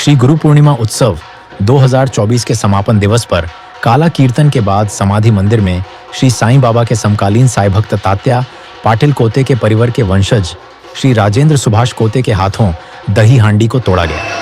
श्री गुरु पूर्णिमा उत्सव 2024 के समापन दिवस पर काला कीर्तन के बाद समाधि मंदिर में श्री साईं बाबा के समकालीन साई भक्त तात्या पाटिल कोते के परिवार के वंशज श्री राजेंद्र सुभाष कोते के हाथों दही हांडी को तोड़ा गया।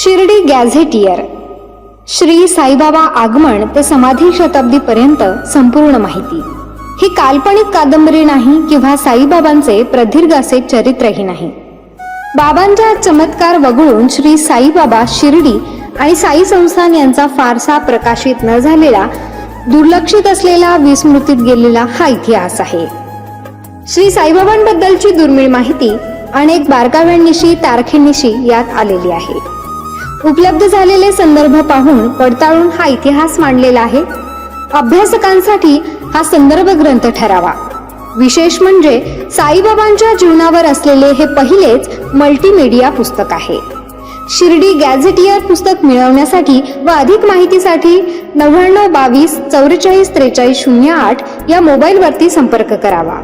शिर्डी गॅझेटियर श्री साईबाबा आगमन ते समाधी शताब्दीपर्यंत संपूर्ण माहिती। ही काल्पनिक कादंबरी नाही किंवा साईबाबांचे प्रदीर्घ असे चरित्रही नाही। बाबांचा चमत्कार वगळून श्री साईबाबा शिर्डी आणि साई संस्थान यांचा फारसा प्रकाशित न झालेला, दुर्लक्षित असलेला, विस्मृतीत गेलेला हा इतिहास आहे। श्री साईबाबांबद्दलची दुर्मिळ माहिती अनेक बारकाव्यांनिशी, तारखेनिशी यात आलेली आहे। उपलब्ध झालेले संदर्भ पाहून पडताळून हा इतिहास मांडलेला आहे। अभ्यासकांसाठी हा संदर्भ ग्रंथ ठरावा। विशेष म्हणजे साईबाबांच्या जीवनावर असलेले हे पहिलेच मल्टीमीडिया पुस्तक आहे। शिर्डी गॅझेटियर पुस्तक मिळवण्यासाठी व अधिक माहितीसाठी 99 22 44 43 08 या मोबाईलवरती संपर्क करावा।